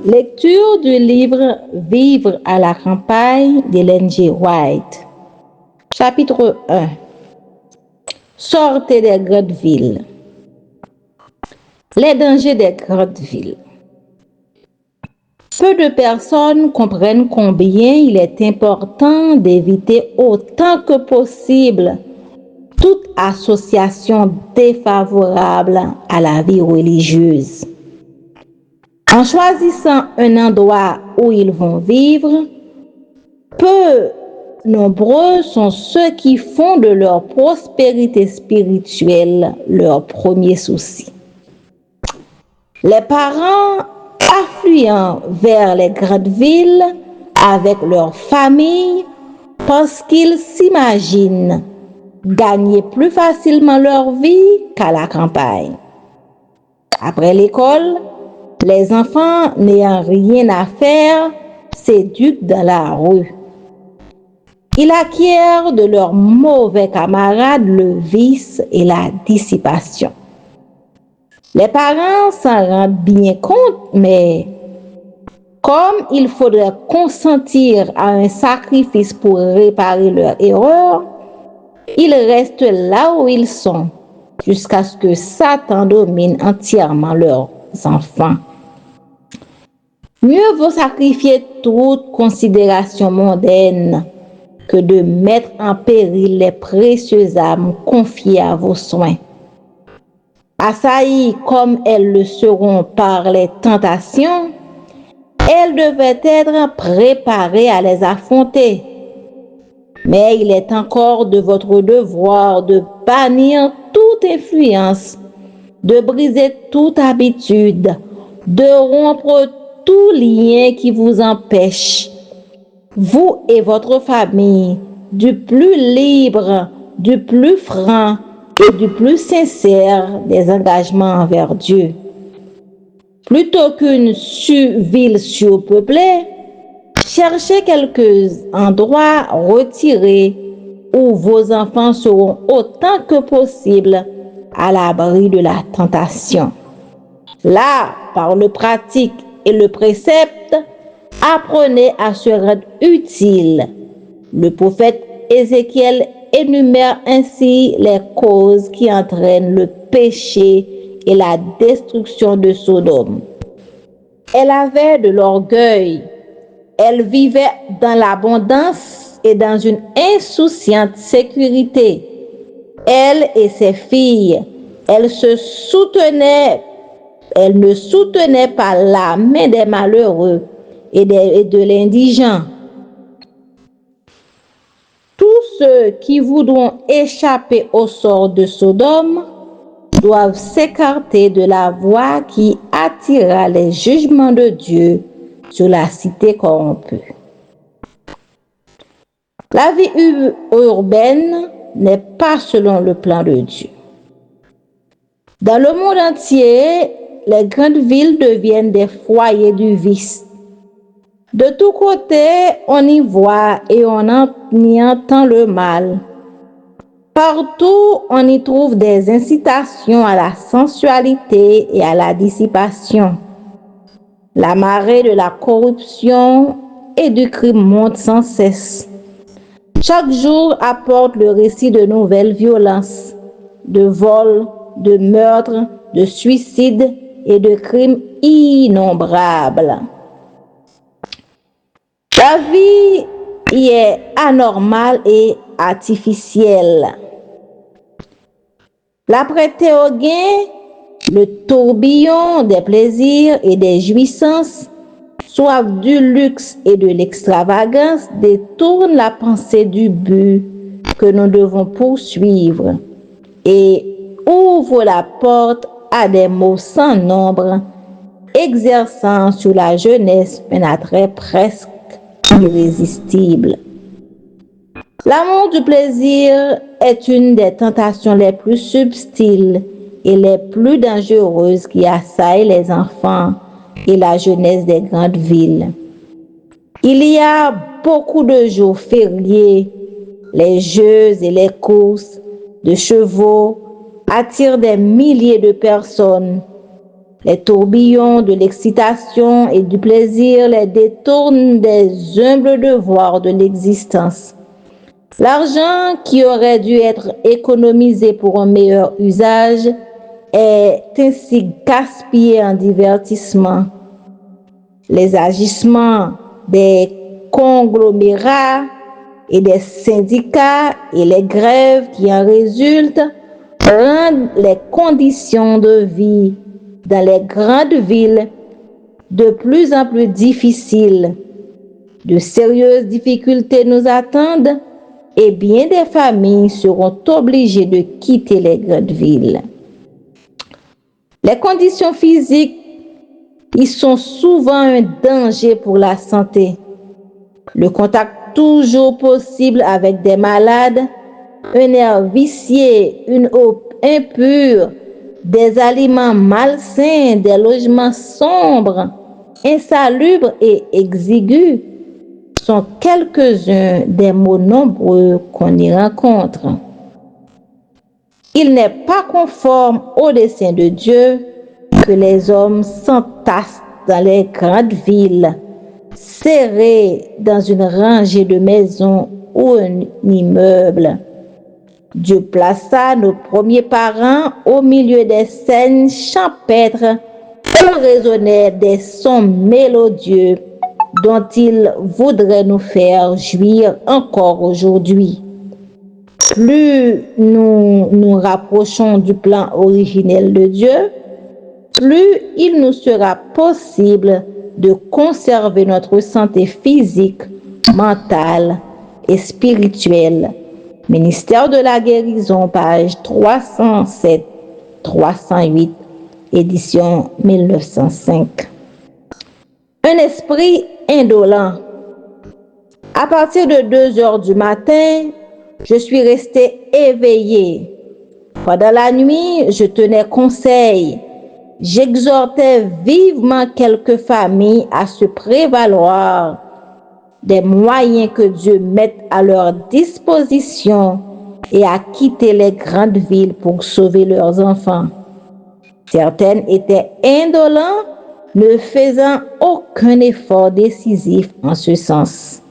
Lecture du livre Vivre à la campagne d'Ellen G. White. Chapitre 1. Sortez des grandes villes. Les dangers des grandes villes. Peu de personnes comprennent combien il est important d'éviter autant que possible toute association défavorable à la vie religieuse. En choisissant un endroit où ils vont vivre, peu nombreux sont ceux qui font de leur prospérité spirituelle leur premier souci. Les parents affluent vers les grandes villes avec leur famille parce qu'ils s'imaginent gagner plus facilement leur vie qu'à la campagne. Après l'école, les enfants n'ayant rien à faire s'éduquent dans la rue. Ils acquièrent de leurs mauvais camarades le vice et la dissipation. Les parents s'en rendent bien compte, mais comme il faudrait consentir à un sacrifice pour réparer leur erreur, ils restent là où ils sont jusqu'à ce que Satan domine entièrement leurs enfants. Mieux vaut sacrifier toute considération mondaine que de mettre en péril les précieuses âmes confiées à vos soins. Assaillies comme elles le seront par les tentations, elles devaient être préparées à les affronter. Mais il est encore de votre devoir de bannir toute influence, de briser toute habitude, de rompre tout lien qui vous empêche, vous et votre famille, du plus libre, du plus franc et du plus sincère des engagements envers Dieu. Plutôt qu'une ville surpeuplée, cherchez quelques endroits retirés où vos enfants seront autant que possible à l'abri de la tentation. Là, par le pratique et le précepte, apprenez à se rendre utile. Le prophète Ézéchiel énumère ainsi les causes qui entraînent le péché et la destruction de Sodome. Elle avait de l'orgueil. Elle vivait dans l'abondance et dans une insouciante sécurité. Elle et ses filles, elles ne soutenaient pas la main des malheureux et de l'indigent. Tous ceux qui voudront échapper au sort de Sodome doivent s'écarter de la voie qui attira les jugements de Dieu sur la cité corrompue. La vie urbaine n'est pas selon le plan de Dieu. Dans le monde entier, les grandes villes deviennent des foyers du vice. De tous côtés, on y voit et on y entend le mal. Partout, on y trouve des incitations à la sensualité et à la dissipation. La marée de la corruption et du crime monte sans cesse. Chaque jour apporte le récit de nouvelles violences, de vols, de meurtres, de suicides et de crimes innombrables. La vie y est anormale et artificielle. La prêter au gain, le tourbillon des plaisirs et des jouissances, soif du luxe et de l'extravagance, détourne la pensée du but que nous devons poursuivre et ouvre la porte à des maux sans nombre, exerçant sur la jeunesse un attrait presque irrésistible. L'amour du plaisir est une des tentations les plus subtiles et les plus dangereuses qui assaillent les enfants et la jeunesse des grandes villes. Il y a beaucoup de jours fériés, les jeux et les courses de chevaux attirent des milliers de personnes. Les tourbillons de l'excitation et du plaisir les détournent des humbles devoirs de l'existence. L'argent qui aurait dû être économisé pour un meilleur usage est ainsi gaspillé en divertissement. Les agissements des conglomérats et des syndicats et les grèves qui en résultent rendent les conditions de vie dans les grandes villes de plus en plus difficiles. De sérieuses difficultés nous attendent et bien des familles seront obligées de quitter les grandes villes. Les conditions physiques y sont souvent un danger pour la santé. Le contact toujours possible avec des malades, un air vicié, une eau impure, des aliments malsains, des logements sombres, insalubres et exigus sont quelques-uns des mots nombreux qu'on y rencontre. Il n'est pas conforme au dessein de Dieu que les hommes s'entassent dans les grandes villes, serrés dans une rangée de maisons ou un immeuble. Dieu plaça nos premiers parents au milieu des scènes champêtres où résonnaient des sons mélodieux dont il voudrait nous faire jouir encore aujourd'hui. Plus nous nous rapprochons du plan originel de Dieu, plus il nous sera possible de conserver notre santé physique, mentale et spirituelle. Ministère de la guérison, page 307-308, édition 1905. Un esprit indolent. À partir de 2 heures du matin, je suis resté éveillé. Pendant la nuit, je tenais conseil. J'exhortais vivement quelques familles à se prévaloir des moyens que Dieu met à leur disposition et à quitter les grandes villes pour sauver leurs enfants. Certaines étaient indolentes, ne faisant aucun effort décisif en ce sens.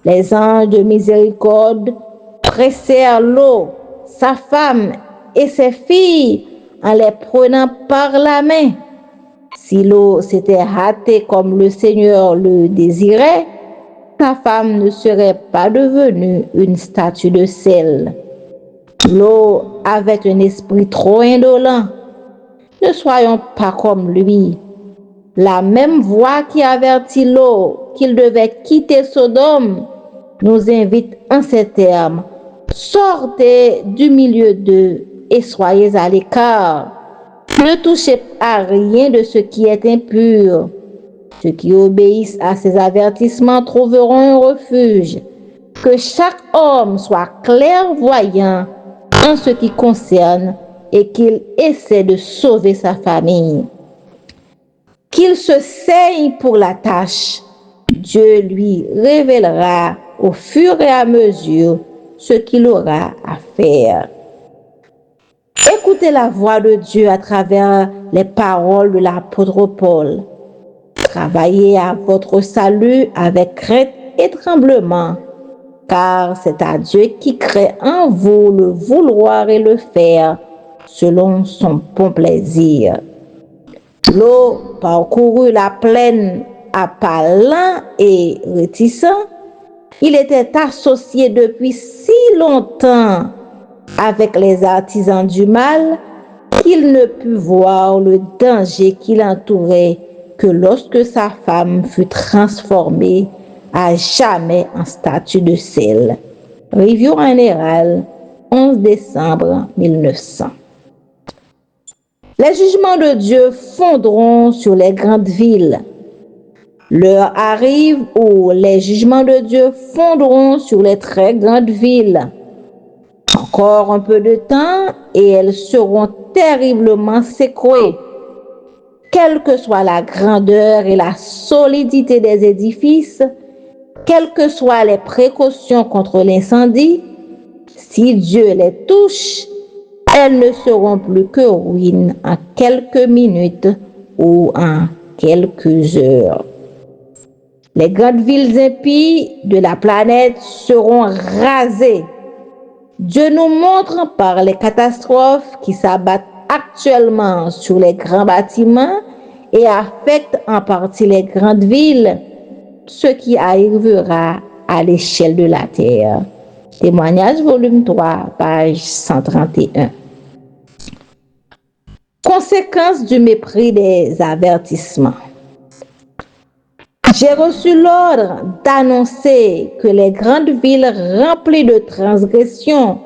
Les anges de miséricorde pressèrent l'eau, sa femme et ses filles en les prenant par la main. Si l'eau s'était hâtée comme le Seigneur le désirait, sa femme ne serait pas devenue une statue de sel. L'eau avait un esprit trop indolent. Ne soyons pas comme lui. La même voix qui avertit l'eau qu'il devait quitter Sodome nous invite en ces termes: sortez du milieu d'eux et soyez à l'écart. Ne touchez à rien de ce qui est impur. Ceux qui obéissent à ces avertissements trouveront un refuge. Que chaque homme soit clairvoyant en ce qui concerne et qu'il essaie de sauver sa famille. Qu'il se saigne pour la tâche. Dieu lui révélera au fur et à mesure ce qu'il aura à faire. Écoutez la voix de Dieu à travers les paroles de l'apôtre Paul. Travaillez à votre salut avec crainte et tremblement, car c'est à Dieu qui crée en vous le vouloir et le faire selon son bon plaisir. L'eau parcourut la plaine à pas lents et réticents. Il était associé depuis si longtemps avec les artisans du mal qu'il ne put voir le danger qui l'entourait que lorsque sa femme fut transformée à jamais en statue de sel. Review générale, 11 décembre 1900. Les jugements de Dieu fondront sur les grandes villes. L'heure arrive où les jugements de Dieu fondront sur les très grandes villes. Encore un peu de temps et elles seront terriblement secouées. Quelle que soit la grandeur et la solidité des édifices, quelles que soient les précautions contre l'incendie, si Dieu les touche, elles ne seront plus que ruines en quelques minutes ou en quelques heures. Les grandes villes impies de la planète seront rasées. Dieu nous montre par les catastrophes qui s'abattent actuellement sur les grands bâtiments et affectent en partie les grandes villes, ce qui arrivera à l'échelle de la Terre. Témoignage volume 3, page 131. Conséquences du mépris des avertissements. J'ai reçu l'ordre d'annoncer que les grandes villes remplies de transgressions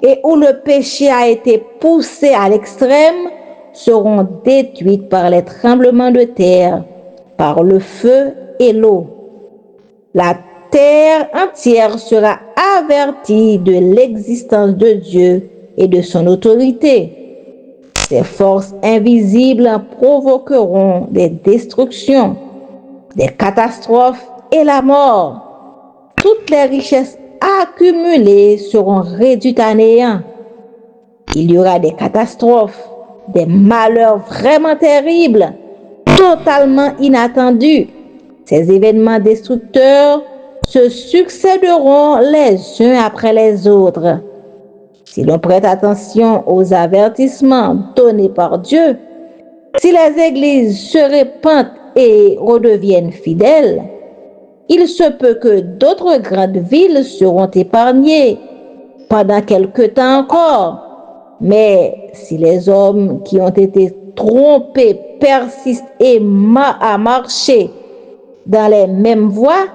et où le péché a été poussé à l'extrême seront détruites par les tremblements de terre, par le feu et l'eau. La terre entière sera avertie de l'existence de Dieu et de son autorité. Ces forces invisibles provoqueront des destructions, des catastrophes et la mort. Toutes les richesses accumulées seront réduites à néant. Il y aura des catastrophes, des malheurs vraiment terribles, totalement inattendus. Ces événements destructeurs se succéderont les uns après les autres. Si l'on prête attention aux avertissements donnés par Dieu, si les églises se répandent et redeviennent fidèles, il se peut que d'autres grandes villes seront épargnées pendant quelque temps encore. Mais si les hommes qui ont été trompés persistent à marcher dans les mêmes voies,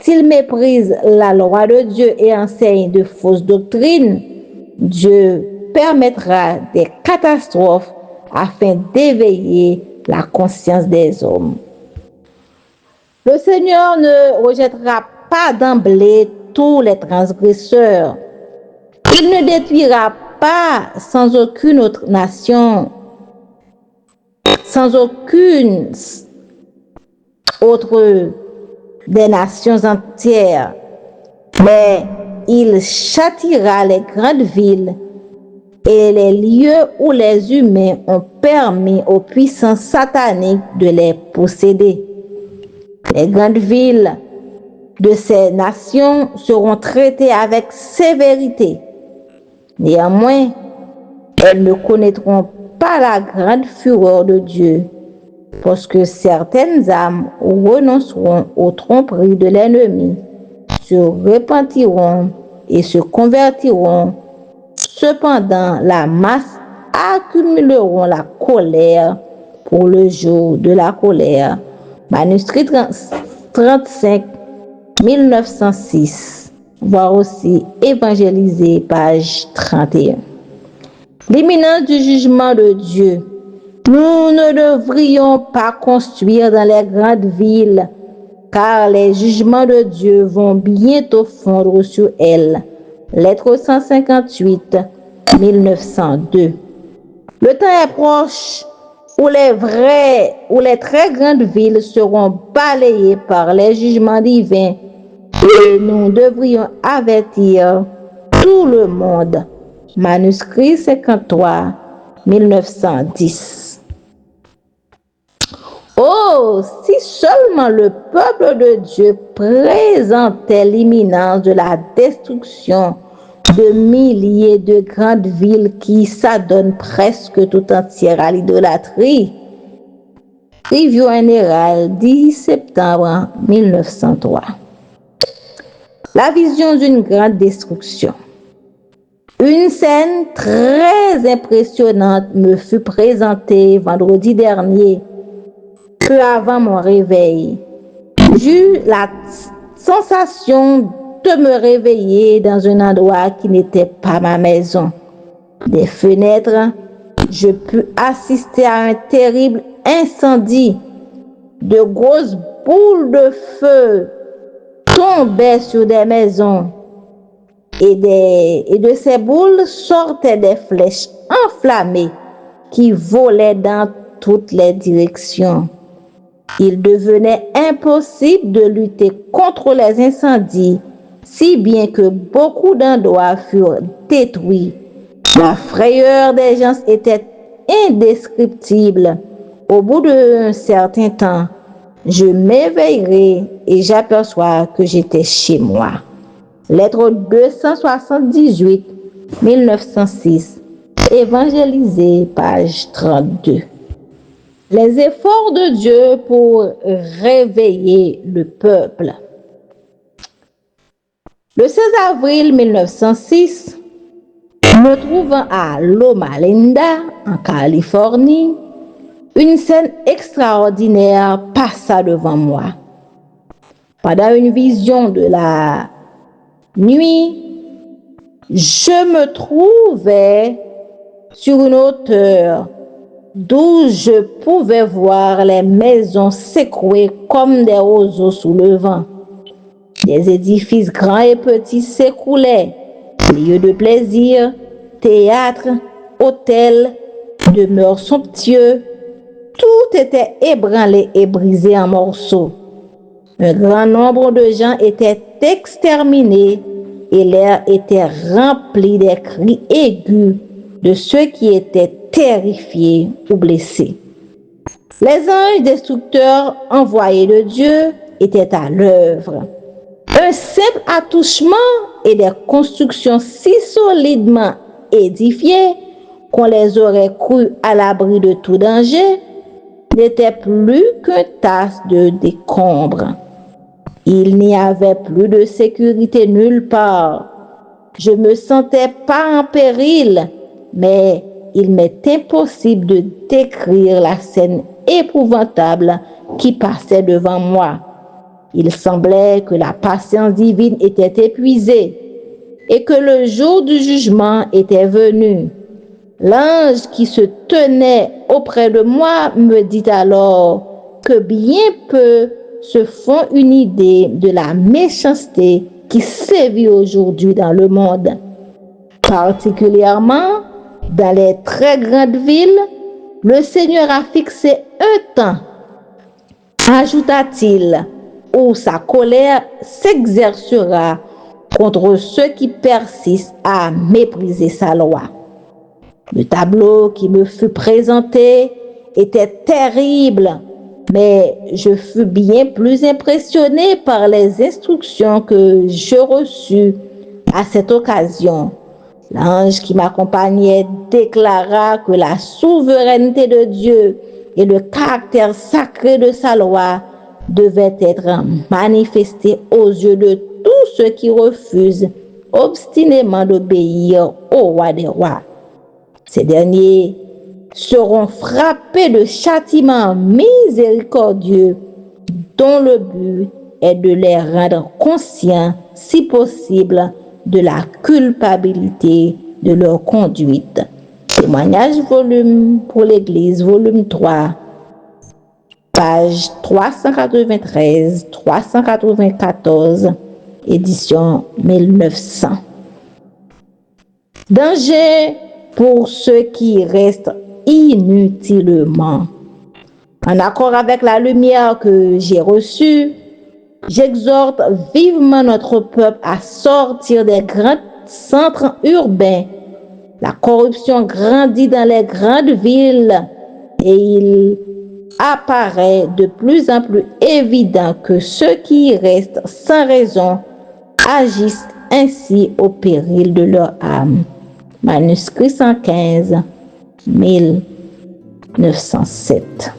s'ils méprisent la loi de Dieu et enseignent de fausses doctrines, Dieu permettra des catastrophes afin d'éveiller la conscience des hommes. Le Seigneur ne rejettera pas d'emblée tous les transgresseurs. Il ne détruira pas sans aucune autre nation, sans aucune autre des nations entières, mais il châtiera les grandes villes et les lieux où les humains ont permis aux puissances sataniques de les posséder. Les grandes villes de ces nations seront traitées avec sévérité. Néanmoins, elles ne connaîtront pas la grande fureur de Dieu, parce que certaines âmes renonceront aux tromperies de l'ennemi, se repentiront et se convertiront. Cependant, la masse accumuleront la colère pour le jour de la colère. Manuscrit 35, 1906. Voir aussi Évangélisé, page 31. L'imminence du jugement de Dieu. Nous ne devrions pas construire dans les grandes villes, car les jugements de Dieu vont bientôt fondre sur elles. Lettre 158, 1902. Le temps est proche où les très grandes villes seront balayées par les jugements divins et nous devrions avertir tout le monde. Manuscrit 53, 1910. Oh, si seulement le peuple de Dieu présentait l'imminence de la destruction de milliers de grandes villes qui s'adonnent presque tout entière à l'idolâtrie. Review and Herald, 10 septembre 1903. La vision d'une grande destruction. Une scène très impressionnante me fut présentée vendredi dernier, peu avant mon réveil. J'eus la sensation de me réveiller dans un endroit qui n'était pas ma maison. Des fenêtres, je pus assister à un terrible incendie. De grosses boules de feu tombaient sur des maisons et de ces boules sortaient des flèches enflammées qui volaient dans toutes les directions. Il devenait impossible de lutter contre les incendies, si bien que beaucoup d'endroits furent détruits. La frayeur des gens était indescriptible. Au bout d'un certain temps, je m'éveillerai et j'aperçois que j'étais chez moi. Lettre 278, 1906. Évangélisé, page 32. Les efforts de Dieu pour réveiller le peuple. Le 16 avril 1906, me trouvant à Loma Linda, en Californie, une scène extraordinaire passa devant moi. Pendant une vision de la nuit, je me trouvais sur une hauteur d'où je pouvais voir les maisons s'écrouer comme des roseaux sous le vent. Des édifices grands et petits s'écroulaient, lieux de plaisir, théâtres, hôtels, demeures somptueux, tout était ébranlé et brisé en morceaux. Un grand nombre de gens étaient exterminés et l'air était rempli des cris aigus de ceux qui étaient terrifiés ou blessés. Les anges destructeurs envoyés de Dieu étaient à l'œuvre. Un simple attouchement et des constructions si solidement édifiées qu'on les aurait crues à l'abri de tout danger n'était plus qu'une tasse de décombres. Il n'y avait plus de sécurité nulle part. Je me sentais pas en péril, mais il m'est impossible de décrire la scène épouvantable qui passait devant moi. Il semblait que la patience divine était épuisée et que le jour du jugement était venu. L'ange qui se tenait auprès de moi me dit alors que bien peu se font une idée de la méchanceté qui sévit aujourd'hui dans le monde. Particulièrement dans les très grandes villes, le Seigneur a fixé un temps, ajouta-t-il, où sa colère s'exercera contre ceux qui persistent à mépriser sa loi. Le tableau qui me fut présenté était terrible, mais je fus bien plus impressionné par les instructions que je reçus à cette occasion. L'ange qui m'accompagnait déclara que la souveraineté de Dieu et le caractère sacré de sa loi devaient être manifestés aux yeux de tous ceux qui refusent obstinément d'obéir au roi des rois. Ces derniers seront frappés de châtiments miséricordieux dont le but est de les rendre conscients, si possible, de la culpabilité de leur conduite. Témoignage volume pour l'Église, volume 3, page 393-394, édition 1900. Danger pour ceux qui restent inutilement. En accord avec la lumière que j'ai reçue, j'exhorte vivement notre peuple à sortir des grands centres urbains. La corruption grandit dans les grandes villes et il apparaît de plus en plus évident que ceux qui y restent sans raison agissent ainsi au péril de leur âme. Manuscrit 115, 1907.